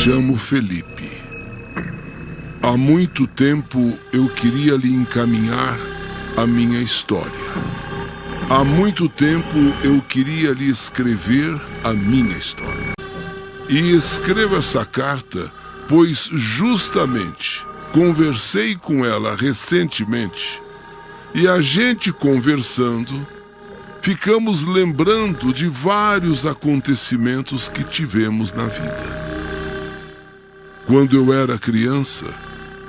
chamo Felipe. Há muito tempo eu queria lhe encaminhar a minha história. Há muito tempo eu queria lhe escrever a minha história. E escrevo essa carta, pois justamente conversei com ela recentemente e a gente conversando, ficamos lembrando de vários acontecimentos que tivemos na vida. Quando eu era criança,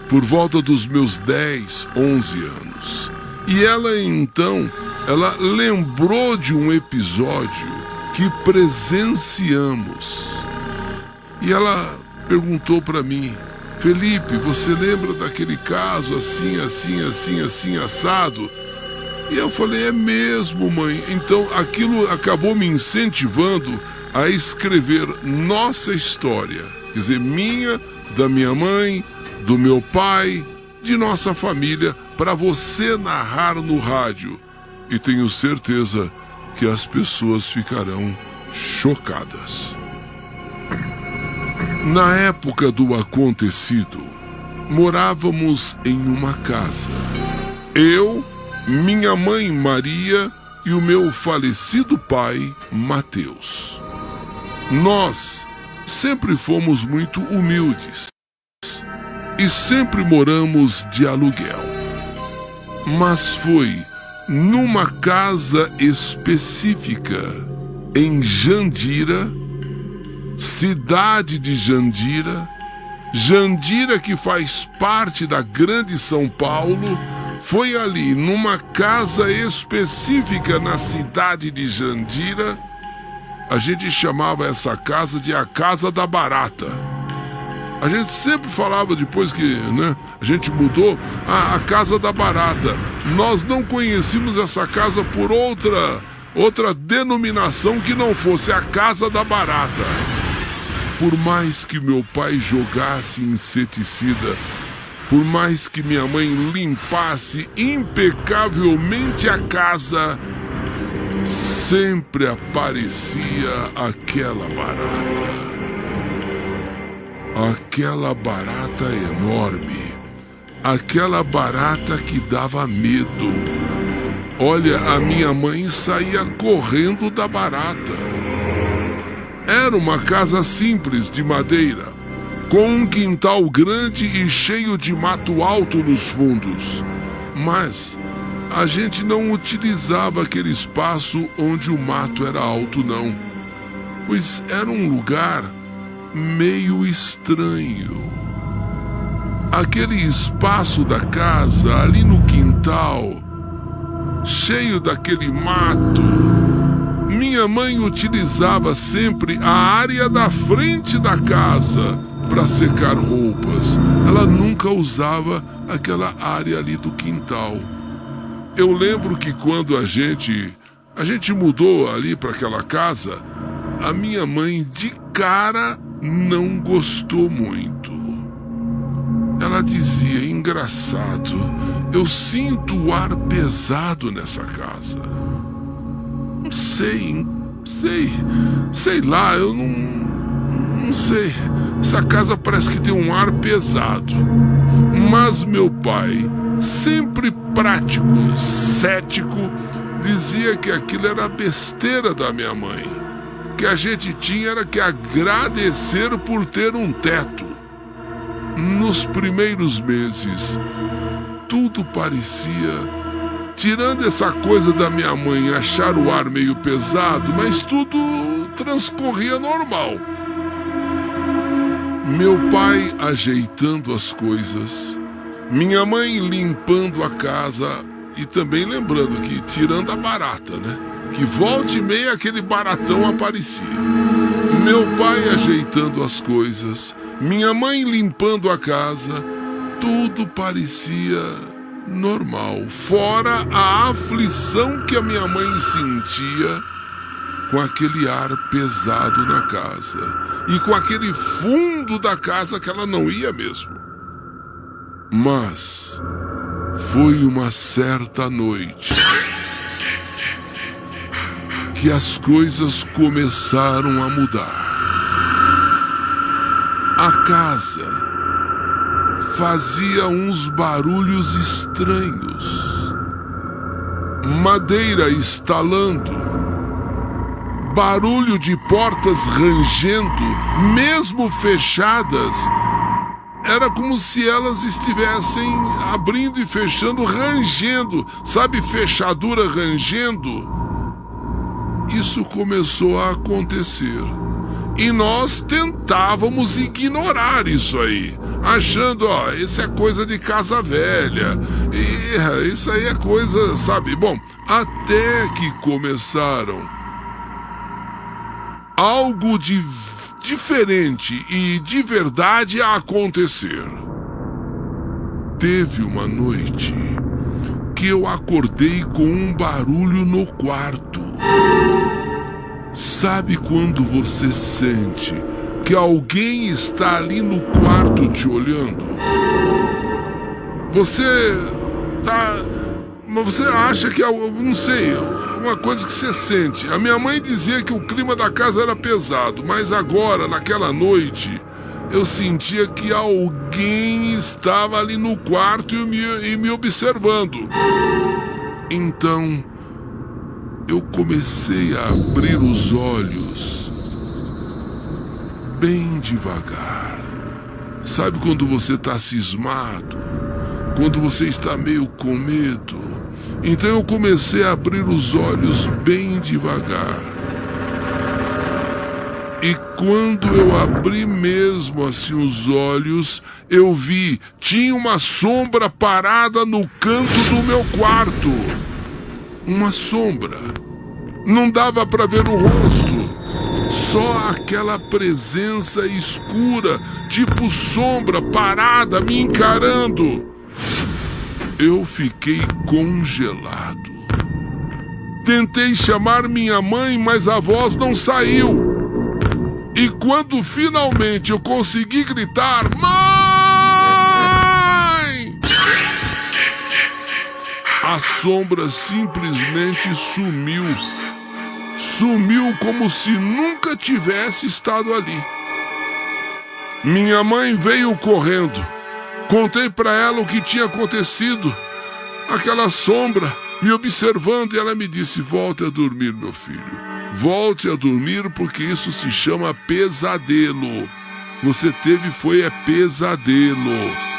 por volta dos meus 10, 11 anos, e ela lembrou de um episódio que presenciamos. E ela perguntou para mim: Felipe, você lembra daquele caso assim, assado? E eu falei: é mesmo, mãe. Então aquilo acabou me incentivando a escrever nossa história. Quer dizer, minha, da minha mãe, do meu pai, de nossa família, para você narrar no rádio. E tenho certeza que as pessoas ficarão chocadas. Na época do acontecido, morávamos em uma casa. Eu, minha mãe Maria e o meu falecido pai Mateus. Nós sempre fomos muito humildes e sempre moramos de aluguel. Mas foi numa casa específica em Jandira, cidade de Jandira, Jandira que faz parte da Grande São Paulo. Foi ali, numa casa específica na cidade de Jandira. A gente chamava essa casa de a Casa da Barata. A gente sempre falava, depois que a gente mudou, a Casa da Barata. Nós não conhecíamos essa casa por outra denominação que não fosse a Casa da Barata. Por mais que meu pai jogasse inseticida, por mais que minha mãe limpasse impecavelmente a casa, sempre aparecia aquela barata. Aquela barata enorme. Aquela barata que dava medo. Olha, a minha mãe saía correndo da barata. Era uma casa simples de madeira, com um quintal grande e cheio de mato alto nos fundos. Mas a gente não utilizava aquele espaço onde o mato era alto, não. Pois era um lugar meio estranho. Aquele espaço da casa, ali no quintal, cheio daquele mato, minha mãe utilizava sempre a área da frente da casa para secar roupas. Ela nunca usava aquela área ali do quintal. Eu lembro que quando a gente mudou ali para aquela casa, a minha mãe de cara não gostou muito. Ela dizia: engraçado, eu sinto o ar pesado nessa casa. Sei lá, eu não sei. Essa casa parece que tem um ar pesado. Mas meu pai, sempre prático, cético, dizia que aquilo era besteira da minha mãe. Que a gente tinha era que agradecer por ter um teto. Nos primeiros meses, tudo parecia, tirando essa coisa da minha mãe achar o ar meio pesado, mas tudo transcorria normal. Meu pai ajeitando as coisas, minha mãe limpando a casa e também lembrando que tirando a barata, que volta e meia aquele baratão aparecia. Meu pai ajeitando as coisas, minha mãe limpando a casa, tudo parecia normal, fora a aflição que a minha mãe sentia com aquele ar pesado na casa e com aquele fundo da casa que ela não ia mesmo. Mas foi uma certa noite que as coisas começaram a mudar. A casa fazia uns barulhos estranhos. Madeira estalando, barulho de portas rangendo, mesmo fechadas. Era como se elas estivessem abrindo e fechando, rangendo. Sabe, fechadura rangendo? Isso começou a acontecer. E nós tentávamos ignorar isso aí, achando, isso é coisa de casa velha. E isso aí é coisa, sabe? Bom, até que começaram algo diferente e de verdade a acontecer. Teve uma noite que eu acordei com um barulho no quarto. Sabe quando você sente que alguém está ali no quarto te olhando? Você acha que é, não sei, uma coisa que você sente. A minha mãe dizia que o clima da casa era pesado, mas agora, naquela noite, eu sentia que alguém estava ali no quarto e me observando. Então, eu comecei a abrir os olhos bem devagar. Sabe quando você está cismado? Quando você está meio com medo? Então eu comecei a abrir os olhos bem devagar. E quando eu abri mesmo assim os olhos, eu vi, tinha uma sombra parada no canto do meu quarto. Uma sombra. Não dava para ver o rosto. Só aquela presença escura, tipo sombra, parada, me encarando. Eu fiquei congelado. Tentei chamar minha mãe, mas a voz não saiu. E quando finalmente eu consegui gritar, mãe! A sombra simplesmente sumiu. Sumiu como se nunca tivesse estado ali. Minha mãe veio correndo. Contei para ela o que tinha acontecido. Aquela sombra me observando, e ela me disse: volte a dormir, meu filho. Volte a dormir, porque isso se chama pesadelo. Você teve foi pesadelo,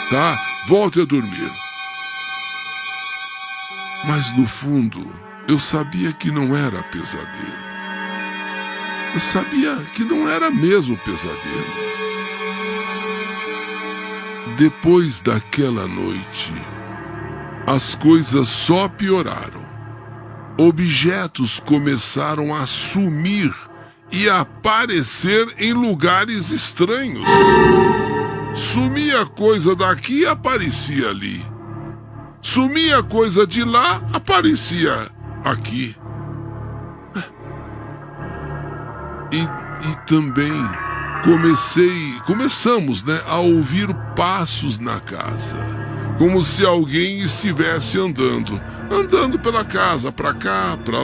tá? Volte a dormir. Mas no fundo, eu sabia que não era pesadelo. Eu sabia que não era mesmo pesadelo. Depois daquela noite, as coisas só pioraram. Objetos começaram a sumir e a aparecer em lugares estranhos. Sumia coisa daqui e aparecia ali. Sumia coisa de lá, aparecia aqui. E também começamos, a ouvir passos na casa, como se alguém estivesse andando pela casa, pra cá, pra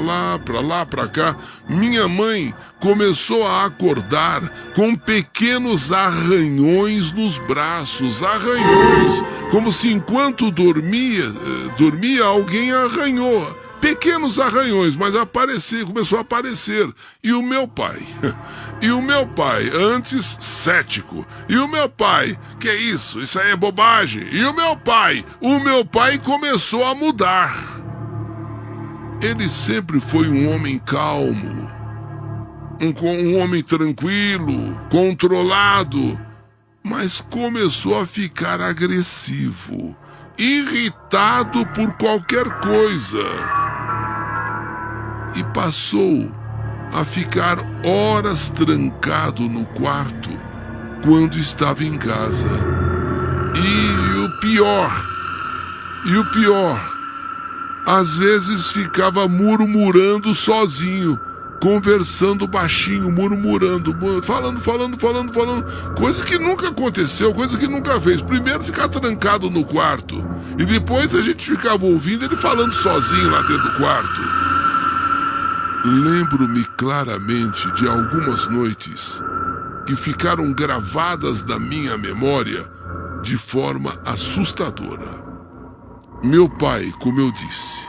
lá, pra cá. Minha mãe começou a acordar com pequenos arranhões nos braços, arranhões, como se enquanto dormia alguém arranhou. Pequenos arranhões, mas começou a aparecer. E o meu pai, antes cético. E o meu pai, que é isso? Isso aí é bobagem. E o meu pai começou a mudar. Ele sempre foi um homem calmo, um homem tranquilo, controlado, mas começou a ficar agressivo, irritado por qualquer coisa. E passou a ficar horas trancado no quarto quando estava em casa. E o pior, às vezes ficava murmurando sozinho, conversando baixinho, murmurando, falando, coisa que nunca aconteceu, coisa que nunca fez. Primeiro ficar trancado no quarto, e depois a gente ficava ouvindo ele falando sozinho lá dentro do quarto. Lembro-me claramente de algumas noites que ficaram gravadas na minha memória de forma assustadora. Meu pai, como eu disse,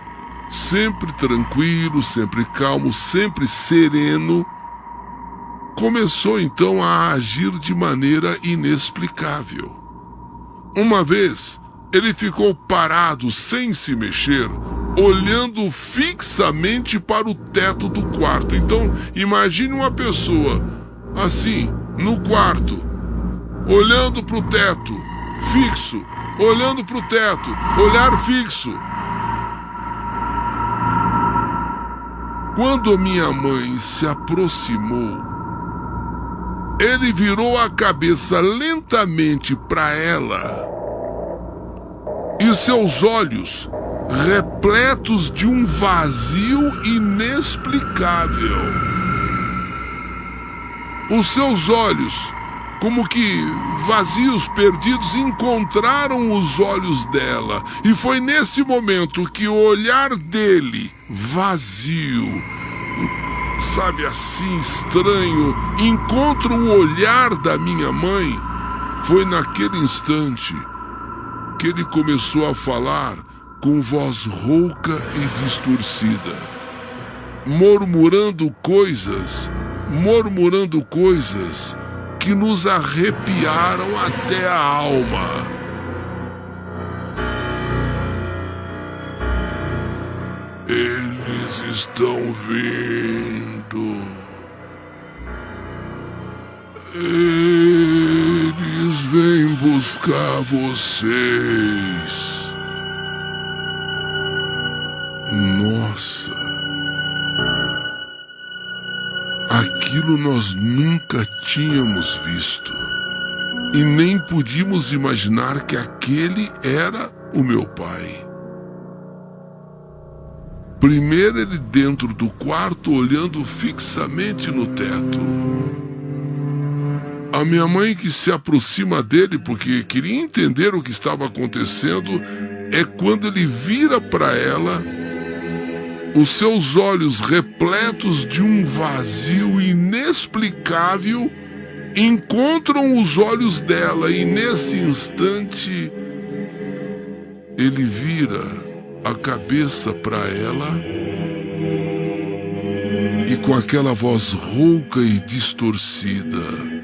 sempre tranquilo, sempre calmo, sempre sereno, começou então a agir de maneira inexplicável. Uma vez, ele ficou parado sem se mexer, olhando fixamente para o teto do quarto. Então, imagine uma pessoa assim, no quarto, olhando para o teto, fixo, olhando para o teto, olhar fixo. Quando minha mãe se aproximou, ele virou a cabeça lentamente para ela e seus olhos, repletos de um vazio inexplicável. Os seus olhos, como que vazios, perdidos, encontraram os olhos dela. E foi nesse momento que o olhar dele, vazio, sabe assim, estranho, encontra o olhar da minha mãe. Foi naquele instante que ele começou a falar com voz rouca e distorcida, murmurando coisas que nos arrepiaram até a alma. Eles estão vindo. Eles vêm buscar vocês. Nossa! Aquilo nós nunca tínhamos visto. E nem podíamos imaginar que aquele era o meu pai. Primeiro ele dentro do quarto, olhando fixamente no teto. A minha mãe, que se aproxima dele porque queria entender o que estava acontecendo, é quando ele vira para ela, os seus olhos repletos de um vazio inexplicável encontram os olhos dela, e nesse instante ele vira a cabeça para ela e com aquela voz rouca e distorcida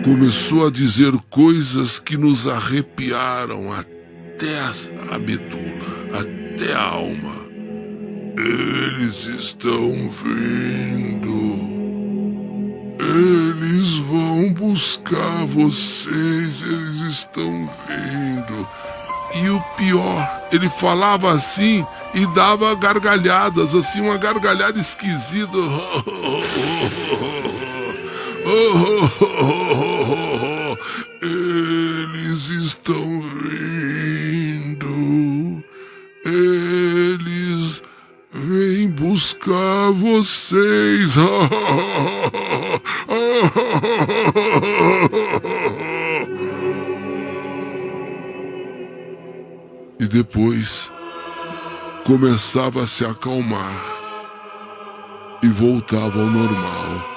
começou a dizer coisas que nos arrepiaram até a medula, até a alma. Eles estão vindo. Eles vão buscar vocês. Eles estão vindo. E o pior, ele falava assim e dava gargalhadas, assim, uma gargalhada esquisita. Eles estão vindo. Eles vêm buscar vocês. E depois começava a se acalmar e voltava ao normal.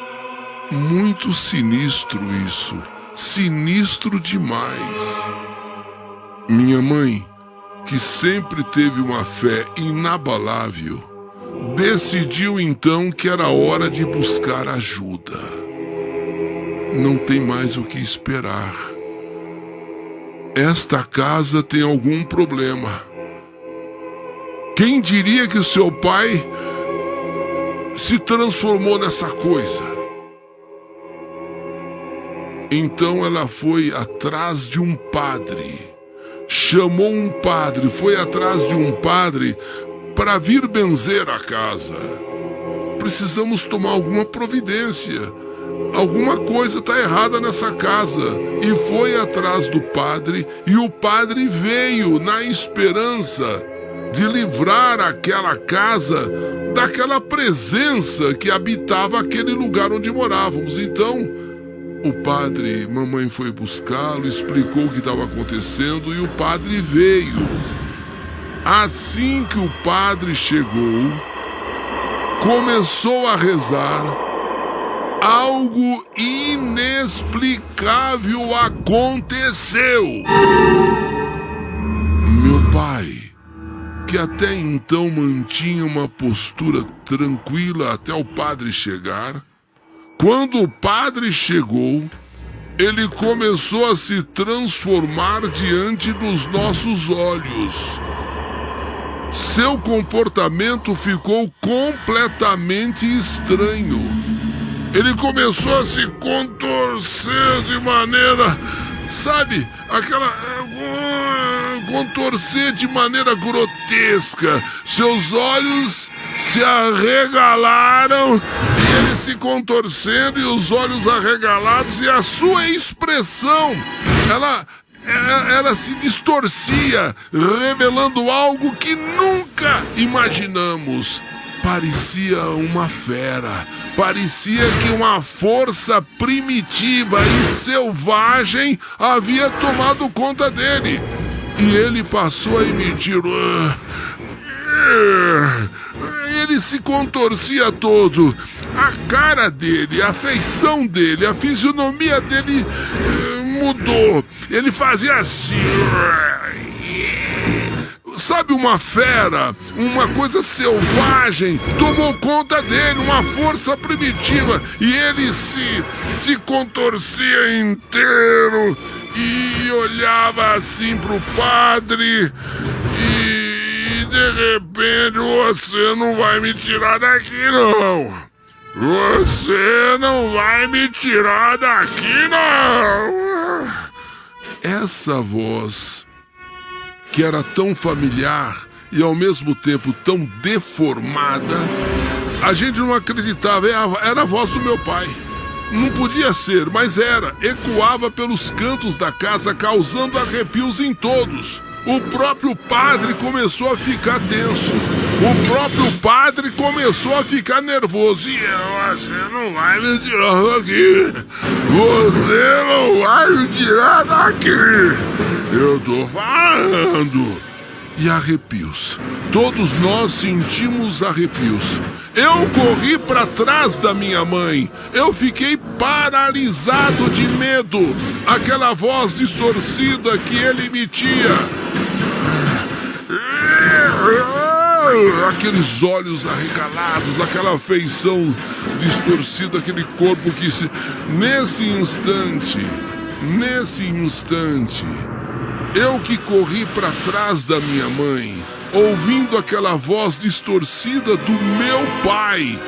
Muito sinistro isso, sinistro demais. Minha mãe, que sempre teve uma fé inabalável, decidiu então que era hora de buscar ajuda. Não tem mais o que esperar. Esta casa tem algum problema. Quem diria que o seu pai se transformou nessa coisa? Então ela foi atrás de um padre, chamou um padre, foi atrás de um padre para vir benzer a casa. Precisamos tomar alguma providência. Alguma coisa está errada nessa casa. E foi atrás do padre, e o padre veio na esperança de livrar aquela casa daquela presença que habitava aquele lugar onde morávamos. Então, o padre, mamãe foi buscá-lo, explicou o que estava acontecendo e o padre veio. Assim que o padre chegou, começou a rezar algo inexplicável aconteceu. Meu pai, que até então mantinha uma postura tranquila até o padre chegar, quando o padre chegou, ele começou a se transformar diante dos nossos olhos. Seu comportamento ficou completamente estranho. Ele começou a se contorcer de maneira, sabe, contorcer de maneira grotesca. Seus olhos se arregalaram e ele se contorcendo e os olhos arregalados e a sua expressão, ela se distorcia, revelando algo que nunca imaginamos. Parecia uma fera, parecia que uma força primitiva e selvagem havia tomado conta dele. E ele passou a emitir... Ele se contorcia todo. A cara dele, a feição dele, a fisionomia dele mudou. Ele fazia assim... Sabe, uma fera, uma coisa selvagem tomou conta dele, uma força primitiva. E ele se contorcia inteiro e olhava assim pro padre e de repente: você não vai me tirar daqui, não. Você não vai me tirar daqui, não. Essa voz, que era tão familiar e ao mesmo tempo tão deformada, a gente não acreditava, era a voz do meu pai. Não podia ser, mas era. Ecoava pelos cantos da casa, causando arrepios em todos. O próprio padre começou a ficar tenso. O próprio padre começou a ficar nervoso. E você não vai me tirar daqui. Você não vai me tirar daqui. Eu tô falando. E arrepios. Todos nós sentimos arrepios. Eu corri para trás da minha mãe. Eu fiquei paralisado de medo. Aquela voz distorcida que ele emitia. Aqueles olhos arregalados, aquela feição distorcida, aquele corpo que se... Nesse instante, eu que corri para trás da minha mãe, ouvindo aquela voz distorcida do meu pai.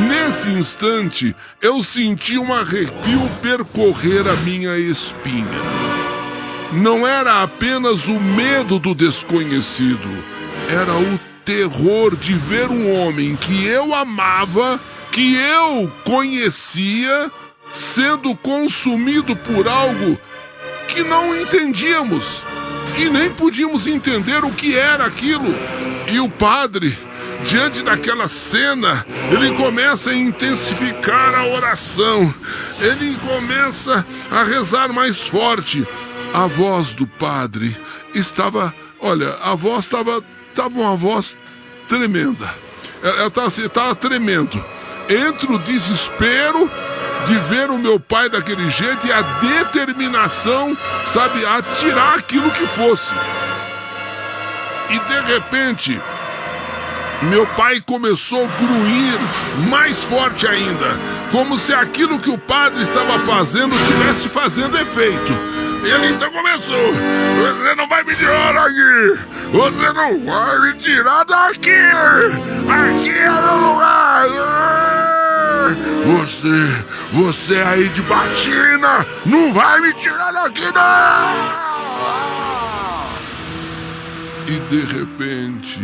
Nesse instante, eu senti um arrepio percorrer a minha espinha. Não era apenas o medo do desconhecido, era o terror de ver um homem que eu amava, que eu conhecia, sendo consumido por algo que não entendíamos e nem podíamos entender o que era aquilo. E o padre, diante daquela cena, ele começa a intensificar a oração, ele começa a rezar mais forte. A voz do padre estava, olha, a voz estava uma voz tremenda. Ela estava tremendo. Entre o desespero de ver o meu pai daquele jeito e a determinação, sabe, a tirar aquilo que fosse. E de repente, meu pai começou a gruir mais forte ainda, como se aquilo que o padre estava fazendo estivesse fazendo efeito. Ele então começou: você não vai me tirar daqui! Você não vai me tirar daqui! Aqui é o lugar! Você aí de batina, não vai me tirar daqui, não! E de repente,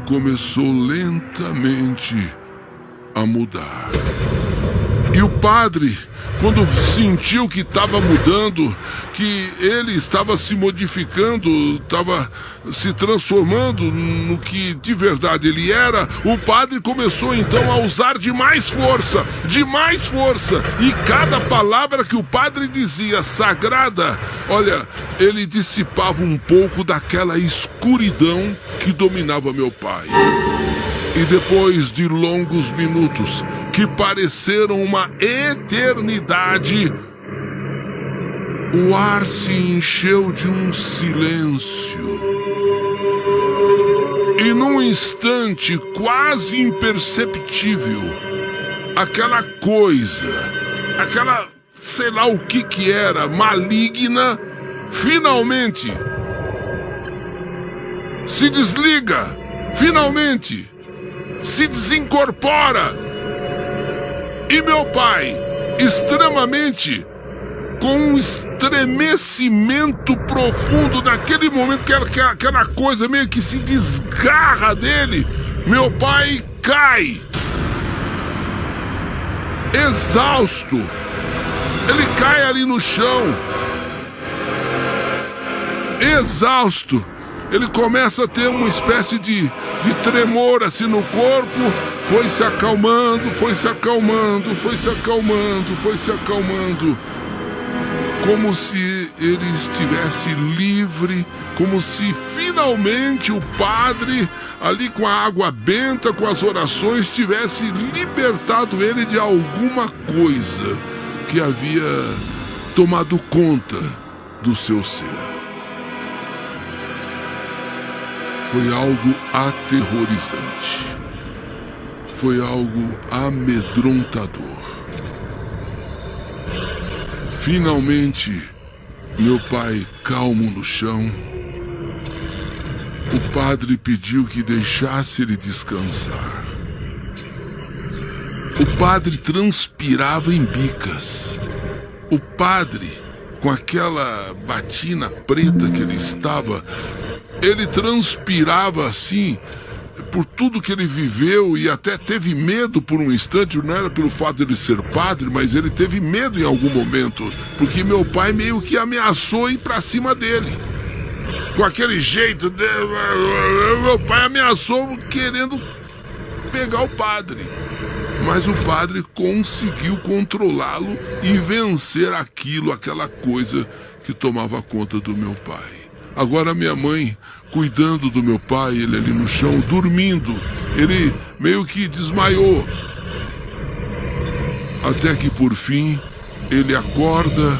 começou lentamente a mudar. E o padre, quando sentiu que estava mudando, que ele estava se modificando, estava se transformando no que de verdade ele era, o padre começou então a usar de mais força, e cada palavra que o padre dizia, sagrada, olha, ele dissipava um pouco daquela escuridão que dominava meu pai. E depois de longos minutos, que pareceram uma eternidade, o ar se encheu de um silêncio. E num instante quase imperceptível, aquela coisa, aquela, sei lá o que era, maligna, finalmente se desliga, finalmente se desincorpora. E meu pai, extremamente, com um estremecimento profundo, naquele momento que aquela coisa meio que se desgarra dele, meu pai cai, exausto. Ele cai ali no chão, exausto. Ele começa a ter uma espécie de tremor assim no corpo. Foi se acalmando, foi se acalmando, foi se acalmando, foi se acalmando. Como se ele estivesse livre, como se finalmente o padre, ali com a água benta, com as orações, tivesse libertado ele de alguma coisa que havia tomado conta do seu ser. Foi algo aterrorizante. Foi algo amedrontador. Finalmente, meu pai calmo no chão, o padre pediu que deixasse ele descansar. O padre transpirava em bicas. O padre, com aquela batina preta que ele estava, ele transpirava assim, por tudo que ele viveu, e até teve medo por um instante. Não era pelo fato de ele ser padre, mas ele teve medo em algum momento, porque meu pai meio que ameaçou ir pra cima dele. Com aquele jeito, meu pai ameaçou querendo pegar o padre. Mas o padre conseguiu controlá-lo e vencer aquela coisa que tomava conta do meu pai. Agora minha mãe, cuidando do meu pai, ele ali no chão, dormindo, ele meio que desmaiou. Até que por fim, ele acorda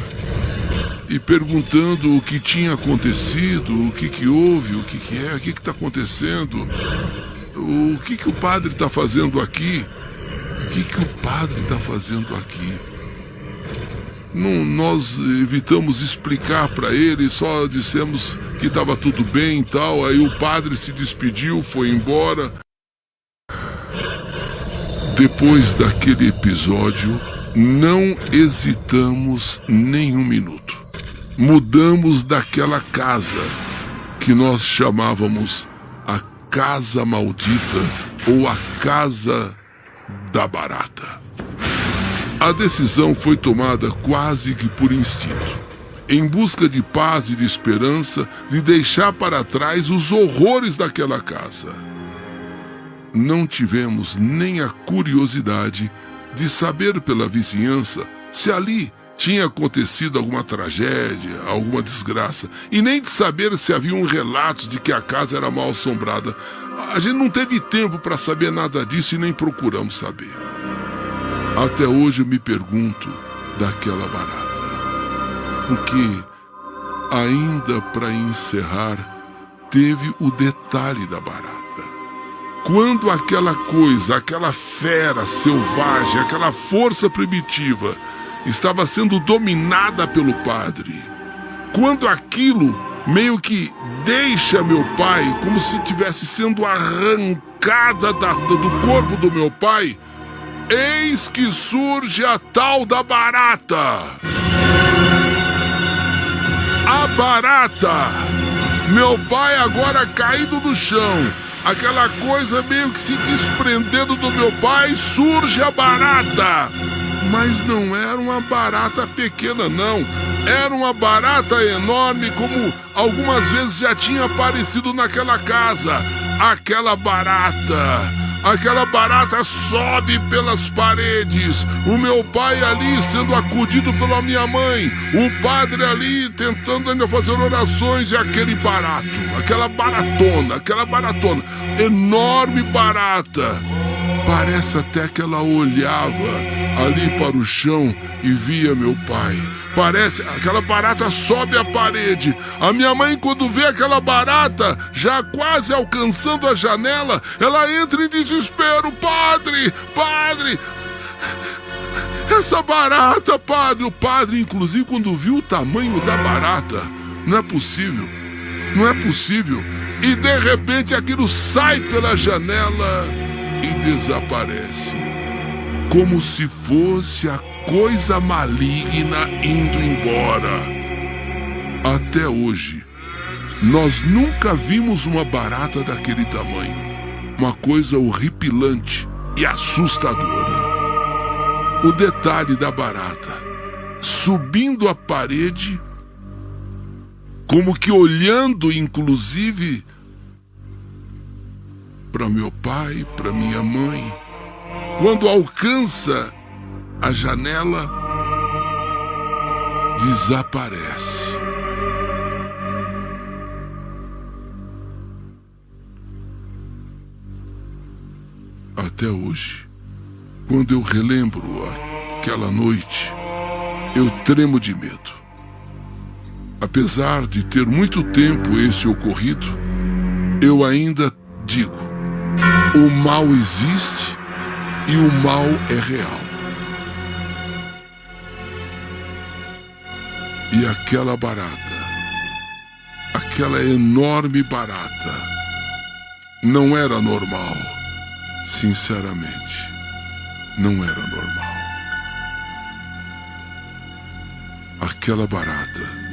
e perguntando o que tinha acontecido, o que houve, o que está acontecendo, o que o padre está fazendo aqui, o que o padre está fazendo aqui. Não, nós evitamos explicar para ele, só dissemos que estava tudo bem e tal. Aí o padre se despediu, foi embora. Depois daquele episódio, não hesitamos nem um minuto. Mudamos daquela casa que nós chamávamos a Casa Maldita ou a Casa da Barata. A decisão foi tomada quase que por instinto, em busca de paz e de esperança, de deixar para trás os horrores daquela casa. Não tivemos nem a curiosidade de saber pela vizinhança se ali tinha acontecido alguma tragédia, alguma desgraça, e nem de saber se haviam relatos de que a casa era mal assombrada. A gente não teve tempo para saber nada disso e nem procuramos saber. Até hoje eu me pergunto daquela barata. Porque, ainda para encerrar, teve o detalhe da barata. Quando aquela coisa, aquela fera selvagem, aquela força primitiva estava sendo dominada pelo padre, quando aquilo meio que deixa meu pai como se estivesse sendo arrancada do corpo do meu pai, eis que surge a tal da barata. A barata! Meu pai agora caído no chão, aquela coisa meio que se desprendendo do meu pai, surge a barata. Mas não era uma barata pequena, não. Era uma barata enorme, como algumas vezes já tinha aparecido naquela casa. Aquela barata sobe pelas paredes. O meu pai ali sendo acudido pela minha mãe. O padre ali tentando ainda fazer orações. E aquele barato, aquela baratona, enorme barata. Parece até que ela olhava ali para o chão e via meu pai. Parece, aquela barata sobe a parede. A minha mãe, quando vê aquela barata já quase alcançando a janela, ela entra em desespero. Padre, padre, essa barata, padre. O padre, inclusive, quando viu o tamanho da barata, não é possível, não é possível. E de repente aquilo sai pela janela e desaparece, como se fosse a coisa maligna indo embora. Até hoje, nós nunca vimos uma barata daquele tamanho. Uma coisa horripilante e assustadora. O detalhe da barata, subindo a parede, como que olhando inclusive para meu pai, para minha mãe. Quando alcança a janela, desaparece. Até hoje, quando eu relembro aquela noite, eu tremo de medo. Apesar de ter muito tempo esse ocorrido, eu ainda digo: o mal existe e o mal é real. E aquela barata, aquela enorme barata, não era normal. Sinceramente, não era normal. Aquela barata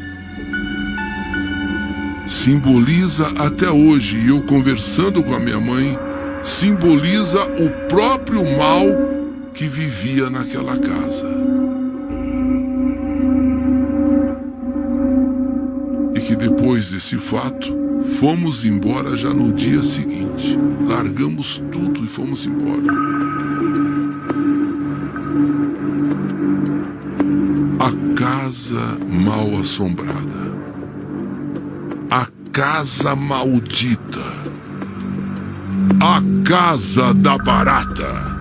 simboliza até hoje, e eu conversando com a minha mãe, simboliza o próprio mal que vivia naquela casa. E que depois desse fato, fomos embora já no dia seguinte. Largamos tudo e fomos embora. A casa mal assombrada. A casa maldita. A casa da barata.